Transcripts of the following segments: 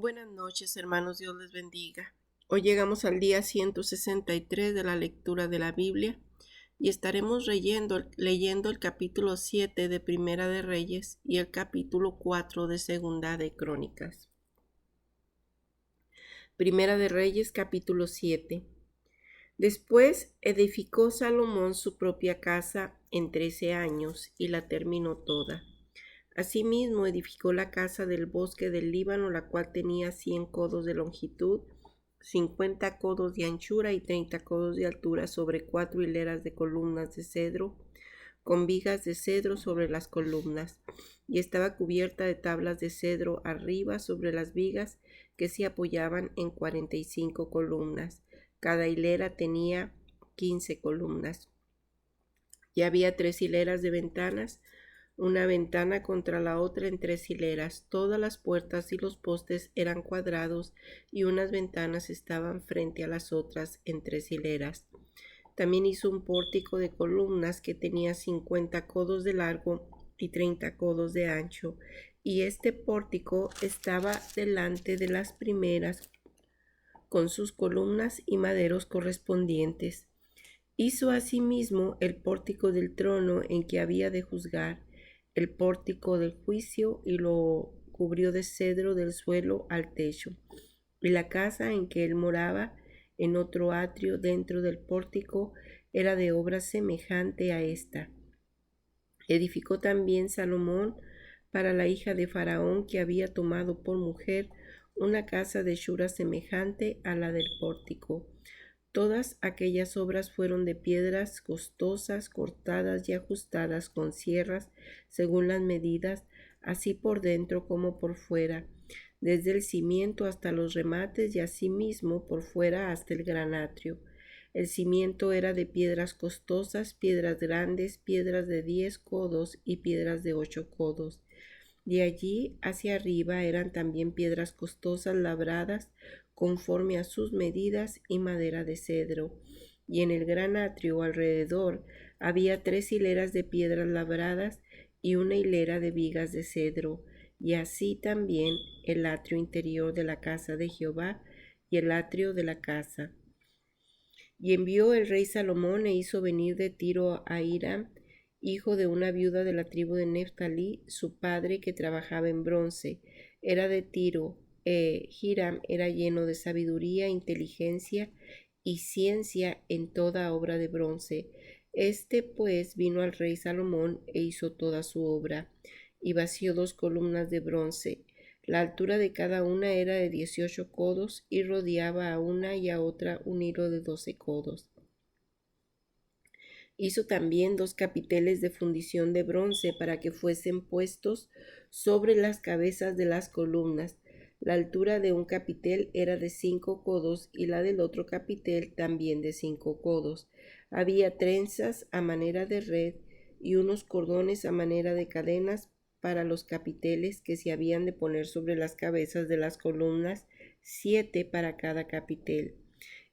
Buenas noches, hermanos, Dios les bendiga. Hoy llegamos al día 163 de la lectura de la Biblia y estaremos leyendo el capítulo 7 de Primera de Reyes y el capítulo 4 de Segunda de Crónicas. Primera de Reyes, capítulo 7. Después edificó Salomón su propia casa en 13 años y la terminó toda. Asimismo edificó la casa del bosque del Líbano, la cual tenía 100 codos de longitud, 50 codos de anchura y 30 codos de altura, sobre 4 hileras de columnas de cedro, con vigas de cedro sobre las columnas, y estaba cubierta de tablas de cedro arriba sobre las vigas, que se apoyaban en 45 columnas. Cada hilera tenía 15 columnas. Y había 3 hileras de ventanas, una ventana contra la otra en 3 hileras. Todas las puertas y los postes eran cuadrados y unas ventanas estaban frente a las otras en 3 hileras. También hizo un pórtico de columnas que tenía 50 codos de largo y 30 codos de ancho, y este pórtico estaba delante de las primeras con sus columnas y maderos correspondientes. Hizo asimismo el pórtico del trono en que había de juzgar, el pórtico del juicio, y lo cubrió de cedro del suelo al techo. Y la casa en que él moraba, en otro atrio dentro del pórtico, era de obra semejante a esta. Edificó también Salomón para la hija de Faraón, que había tomado por mujer, una casa de hechura semejante a la del pórtico. Todas aquellas obras fueron de piedras costosas, cortadas y ajustadas con sierras, según las medidas, así por dentro como por fuera, desde el cimiento hasta los remates, y asimismo por fuera hasta el gran atrio. El cimiento era de piedras costosas, piedras grandes, piedras de 10 codos y piedras de 8 codos. De allí hacia arriba eran también piedras costosas labradas conforme a sus medidas y madera de cedro. Y en el gran atrio alrededor había 3 hileras de piedras labradas y una hilera de vigas de cedro, y así también el atrio interior de la casa de Jehová y el atrio de la casa. Y envió el rey Salomón e hizo venir de Tiro a Hiram, hijo de una viuda de la tribu de Neftalí, su padre, que trabajaba en bronce. Era de Tiro. Hiram era lleno de sabiduría, inteligencia y ciencia en toda obra de bronce. Este pues vino al rey Salomón e hizo toda su obra, y vació 2 columnas de bronce. La altura de cada una era de 18 codos, y rodeaba a una y a otra un hilo de 12 codos. Hizo también 2 capiteles de fundición de bronce para que fuesen puestos sobre las cabezas de las columnas. La altura de un capitel era de 5 codos y la del otro capitel también de 5 codos. Había trenzas a manera de red y unos cordones a manera de cadenas para los capiteles que se habían de poner sobre las cabezas de las columnas, 7 para cada capitel.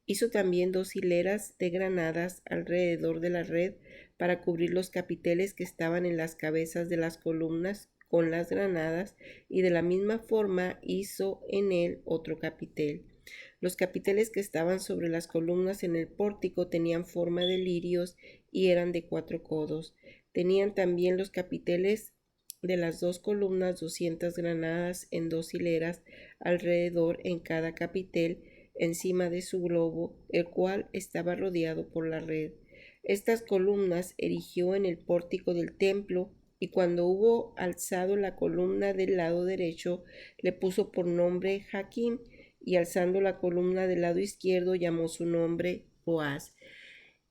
Hizo también 2 hileras de granadas alrededor de la red para cubrir los capiteles que estaban en las cabezas de las columnas con las granadas, y de la misma forma hizo en él otro capitel. Los capiteles que estaban sobre las columnas en el pórtico tenían forma de lirios y eran de 4 codos. Tenían también los capiteles de las 2 columnas 200 granadas en 2 hileras alrededor en cada capitel, encima de su globo, el cual estaba rodeado por la red. Estas columnas erigió en el pórtico del templo, y cuando hubo alzado la columna del lado derecho, le puso por nombre Jaquín, y alzando la columna del lado izquierdo, llamó su nombre Boaz.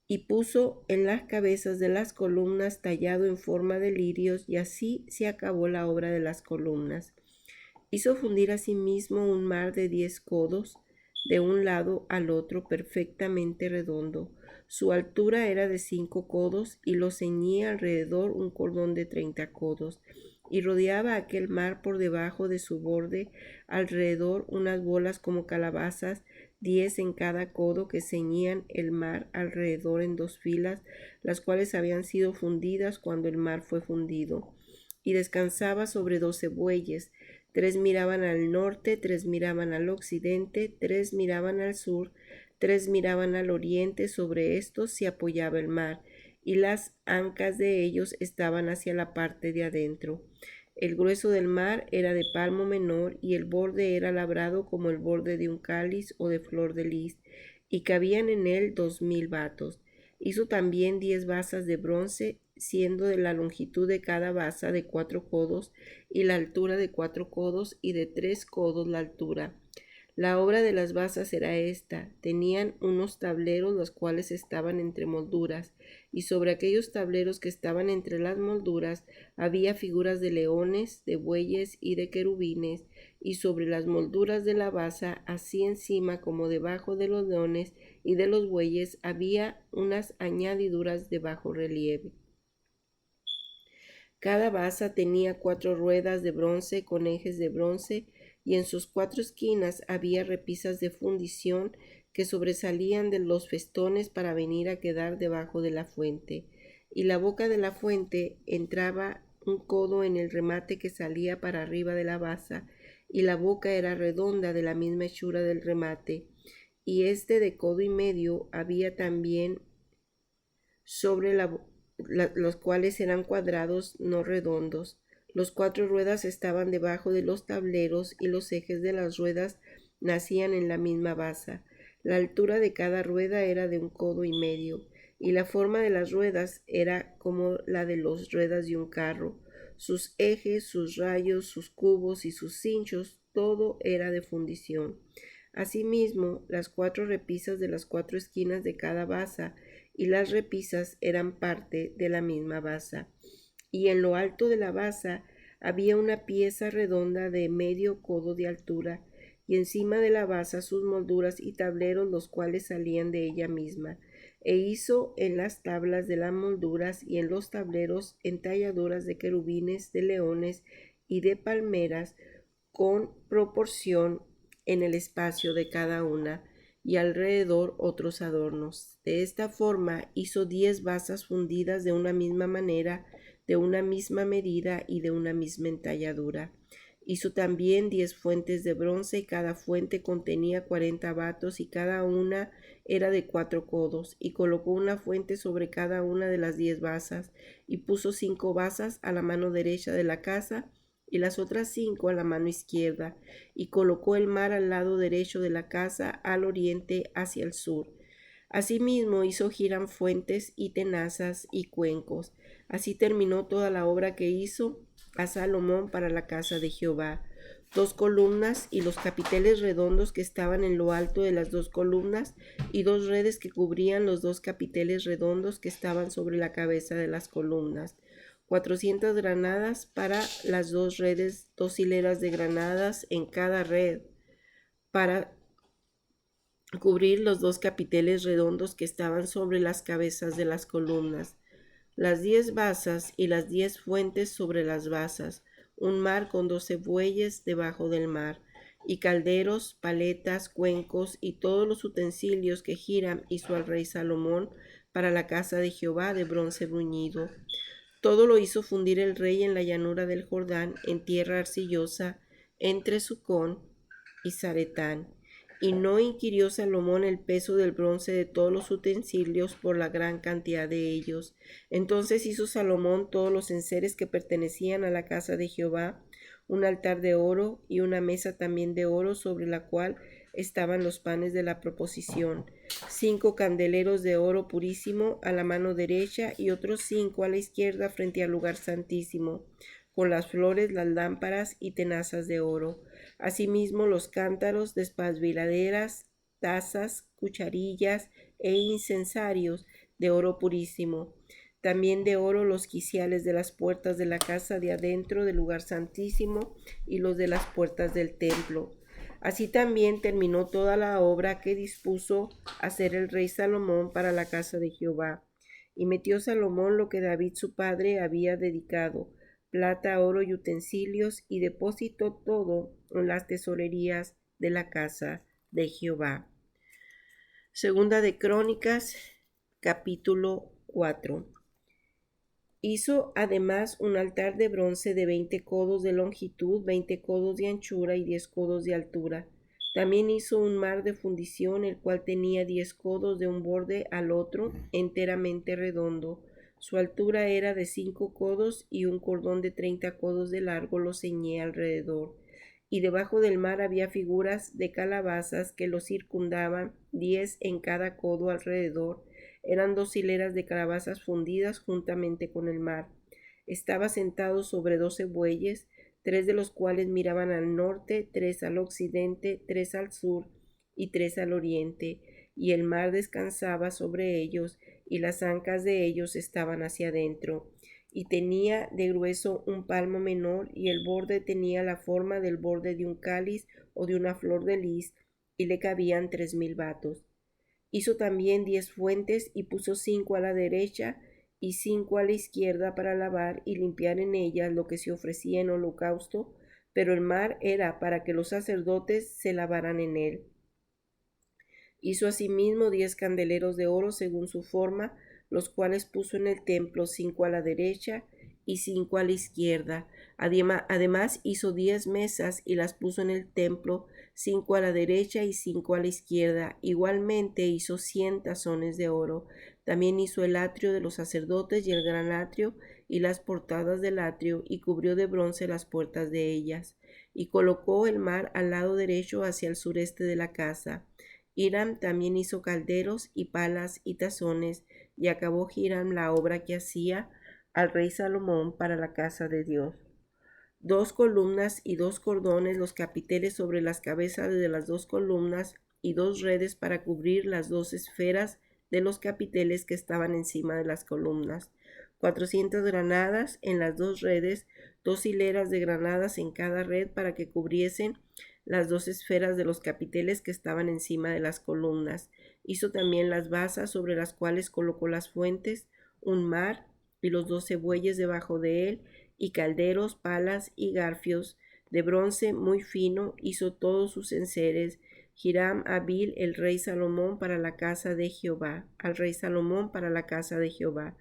Y puso en las cabezas de las columnas tallado en forma de lirios, y así se acabó la obra de las columnas. Hizo fundir asimismo un mar de 10 codos, de un lado al otro, perfectamente redondo. Su altura era de 5 codos, y lo ceñía alrededor un cordón de 30 codos, y rodeaba aquel mar por debajo de su borde alrededor unas bolas como calabazas, 10 en cada codo, que ceñían el mar alrededor en 2 filas, las cuales habían sido fundidas cuando el mar fue fundido. Y descansaba sobre 12 bueyes, 3 miraban al norte, 3 miraban al occidente, 3 miraban al sur, 3 miraban al oriente. Sobre estos se apoyaba el mar, y las ancas de ellos estaban hacia la parte de adentro. El grueso del mar era de palmo menor, y el borde era labrado como el borde de un cáliz o de flor de lis, y cabían en él 2000 batos. Hizo también 10 basas de bronce, siendo de la longitud de cada basa de 4 codos, y la altura de 4 codos, y de 3 codos la altura. La obra de las basas era esta: tenían unos tableros, los cuales estaban entre molduras, y sobre aquellos tableros que estaban entre las molduras había figuras de leones, de bueyes y de querubines, y sobre las molduras de la basa, así encima como debajo de los leones y de los bueyes, había unas añadiduras de bajo relieve. Cada basa tenía 4 ruedas de bronce con ejes de bronce, y en sus 4 esquinas había repisas de fundición que sobresalían de los festones para venir a quedar debajo de la fuente. Y la boca de la fuente entraba un codo en el remate que salía para arriba de la basa, y la boca era redonda de la misma hechura del remate, y de codo y medio había también sobre los cuales eran cuadrados, no redondos. Los 4 ruedas estaban debajo de los tableros, y los ejes de las ruedas nacían en la misma basa. La altura de cada rueda era de un codo y medio, y la forma de las ruedas era como la de las ruedas de un carro. Sus ejes, sus rayos, sus cubos y sus cinchos, todo era de fundición. Asimismo, las 4 repisas de las 4 esquinas de cada basa y las repisas eran parte de la misma basa. Y en lo alto de la basa había una pieza redonda de medio codo de altura, y encima de la basa sus molduras y tableros, los cuales salían de ella misma. E hizo en las tablas de las molduras y en los tableros entalladuras de querubines, de leones y de palmeras, con proporción en el espacio de cada una, y alrededor otros adornos. De esta forma hizo 10 basas fundidas de una misma manera, de una misma medida y de una misma entalladura. Hizo también 10 fuentes de bronce, y cada fuente contenía 40 batos, y cada una era de 4 codos, y colocó una fuente sobre cada una de las 10 basas, y puso 5 basas a la mano derecha de la casa, y las otras 5 a la mano izquierda, y colocó el mar al lado derecho de la casa, al oriente hacia el sur. Asimismo hizo giranfuentes y tenazas y cuencos. Así terminó toda la obra que hizo a Salomón para la casa de Jehová: 2 columnas y los capiteles redondos que estaban en lo alto de las 2 columnas, y 2 redes que cubrían los 2 capiteles redondos que estaban sobre la cabeza de las columnas. 400 granadas para las 2 redes, 2 hileras de granadas en cada red, para cubrir los 2 capiteles redondos que estaban sobre las cabezas de las columnas. Las 10 basas y las 10 fuentes sobre las basas, un mar con 12 bueyes debajo del mar, y calderos, paletas, cuencos y todos los utensilios que Hiram hizo al rey Salomón para la casa de Jehová de bronce bruñido. Todo lo hizo fundir el rey en la llanura del Jordán, en tierra arcillosa, entre Sucón y Zaretán. Y no inquirió Salomón el peso del bronce de todos los utensilios por la gran cantidad de ellos. Entonces hizo Salomón todos los enseres que pertenecían a la casa de Jehová, un altar de oro y una mesa también de oro, sobre la cual estaban los panes de la proposición, 5 candeleros de oro purísimo a la mano derecha, y otros 5 a la izquierda frente al lugar santísimo, con las flores, las lámparas y tenazas de oro. Asimismo los cántaros, despabiladeras, tazas, cucharillas e incensarios de oro purísimo. También de oro los quiciales de las puertas de la casa de adentro del lugar santísimo y los de las puertas del templo. Así también terminó toda la obra que dispuso hacer el rey Salomón para la casa de Jehová. Y metió Salomón lo que David su padre había dedicado, plata, oro y utensilios, y depositó todo en las tesorerías de la casa de Jehová. Segunda de Crónicas, capítulo 4. Hizo además un altar de bronce de 20 codos de longitud, 20 codos de anchura y 10 codos de altura. También hizo un mar de fundición, el cual tenía 10 codos de un borde al otro, enteramente redondo. Su altura era de 5 codos y un cordón de 30 codos de largo lo ceñía alrededor. Y debajo del mar había figuras de calabazas que lo circundaban, 10 en cada codo alrededor. Eran 2 hileras de calabazas fundidas juntamente con el mar. Estaba sentado sobre 12 bueyes, 3 de los cuales miraban al norte, 3 al occidente, 3 al sur y 3 al oriente, y el mar descansaba sobre ellos, y las ancas de ellos estaban hacia adentro, y tenía de grueso un palmo menor, y el borde tenía la forma del borde de un cáliz o de una flor de lis, y le cabían 3000 batos. Hizo también 10 fuentes y puso 5 a la derecha y 5 a la izquierda para lavar y limpiar en ellas lo que se ofrecía en holocausto, pero el mar era para que los sacerdotes se lavaran en él. Hizo asimismo 10 candeleros de oro según su forma, los cuales puso en el templo, 5 a la derecha y 5 a la izquierda. Además hizo 10 mesas y las puso en el templo, 5 a la derecha y 5 a la izquierda. Igualmente hizo 100 tazones de oro. También hizo el atrio de los sacerdotes y el gran atrio y las portadas del atrio, y cubrió de bronce las puertas de ellas. Y colocó el mar al lado derecho hacia el sureste de la casa. Hiram también hizo calderos y palas y tazones, y acabó Hiram la obra que hacía al rey Salomón para la casa de Dios. 2 columnas y 2 cordones, los capiteles sobre las cabezas de las 2 columnas, y 2 redes para cubrir las 2 esferas de los capiteles que estaban encima de las columnas. 400 granadas en las 2 redes, 2 hileras de granadas en cada red para que cubriesen las 2 esferas de los capiteles que estaban encima de las columnas. Hizo también las basas sobre las cuales colocó las fuentes, un mar y los 12 bueyes debajo de él, y calderos, palas y garfios de bronce muy fino. Hizo todos sus enseres Hiram hábil el rey Salomón para la casa de Jehová, al rey Salomón para la casa de Jehová.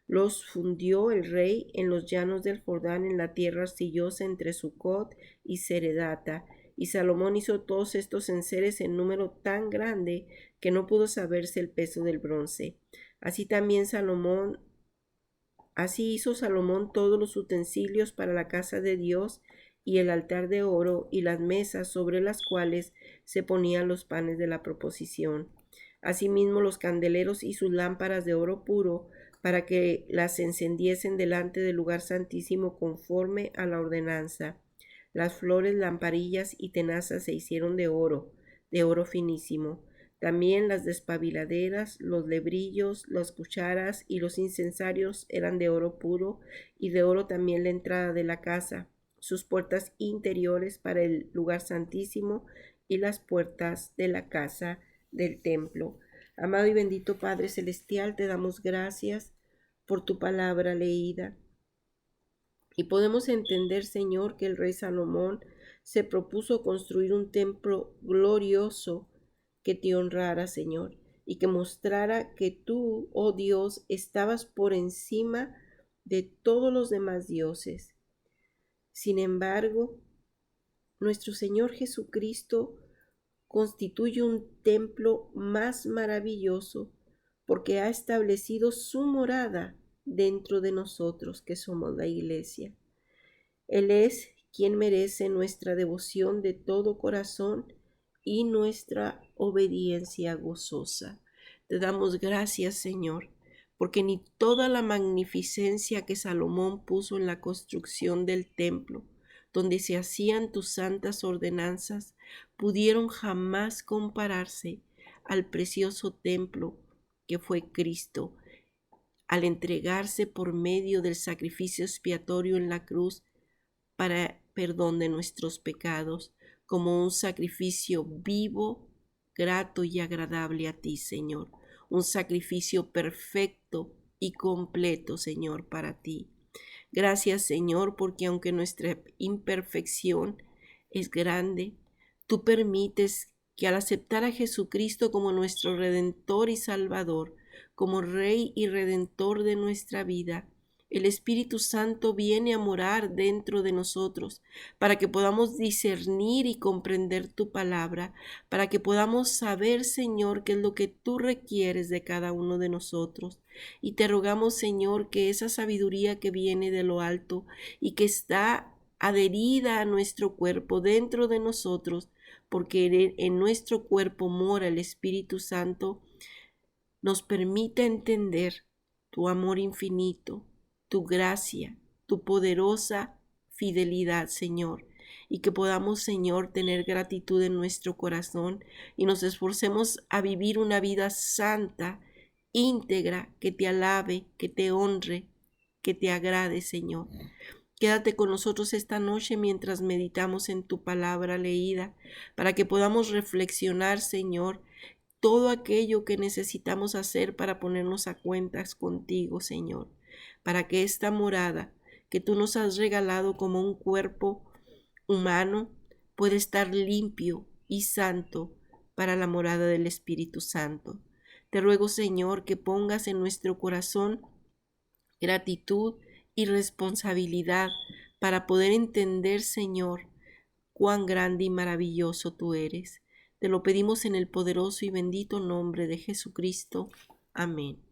Los fundió el rey en los llanos del Jordán, en la tierra arcillosa entre Sucot y Seredata. Y Salomón hizo todos estos enseres en número tan grande que no pudo saberse el peso del bronce. Así hizo Salomón todos los utensilios para la casa de Dios, y el altar de oro, y las mesas sobre las cuales se ponían los panes de la proposición. Asimismo los candeleros y sus lámparas de oro puro, para que las encendiesen delante del lugar santísimo conforme a la ordenanza. Las flores, lamparillas y tenazas se hicieron de oro finísimo. También las despabiladeras, los lebrillos, las cucharas y los incensarios eran de oro puro, y de oro también la entrada de la casa, sus puertas interiores para el lugar santísimo y las puertas de la casa del templo. Amado y bendito Padre Celestial, te damos gracias por tu palabra leída. Y podemos entender, Señor, que el rey Salomón se propuso construir un templo glorioso que te honrara, Señor, y que mostrara que tú, oh Dios, estabas por encima de todos los demás dioses. Sin embargo, nuestro Señor Jesucristo constituye un templo más maravilloso porque ha establecido su morada dentro de nosotros, que somos la iglesia. Él es quien merece nuestra devoción de todo corazón y nuestra obediencia gozosa. Te damos gracias, Señor, porque ni toda la magnificencia que Salomón puso en la construcción del templo, donde se hacían tus santas ordenanzas, pudieron jamás compararse al precioso templo que fue Cristo, al entregarse por medio del sacrificio expiatorio en la cruz para perdón de nuestros pecados, como un sacrificio vivo, grato y agradable a ti, Señor. Un sacrificio perfecto y completo, Señor, para ti. Gracias, Señor, porque aunque nuestra imperfección es grande, tú permites que al aceptar a Jesucristo como nuestro Redentor y Salvador, como Rey y Redentor de nuestra vida, el Espíritu Santo viene a morar dentro de nosotros para que podamos discernir y comprender tu palabra, para que podamos saber, Señor, qué es lo que tú requieres de cada uno de nosotros. Y te rogamos, Señor, que esa sabiduría que viene de lo alto y que está adherida a nuestro cuerpo dentro de nosotros, porque en nuestro cuerpo mora el Espíritu Santo, nos permita entender tu amor infinito, tu gracia, tu poderosa fidelidad, Señor, y que podamos, Señor, tener gratitud en nuestro corazón y nos esforcemos a vivir una vida santa, íntegra, que te alabe, que te honre, que te agrade, Señor. Quédate con nosotros esta noche mientras meditamos en tu palabra leída, para que podamos reflexionar, Señor, todo aquello que necesitamos hacer para ponernos a cuentas contigo, Señor, para que esta morada que tú nos has regalado como un cuerpo humano pueda estar limpio y santo para la morada del Espíritu Santo. Te ruego, Señor, que pongas en nuestro corazón gratitud y responsabilidad para poder entender, Señor, cuán grande y maravilloso tú eres. Te lo pedimos en el poderoso y bendito nombre de Jesucristo. Amén.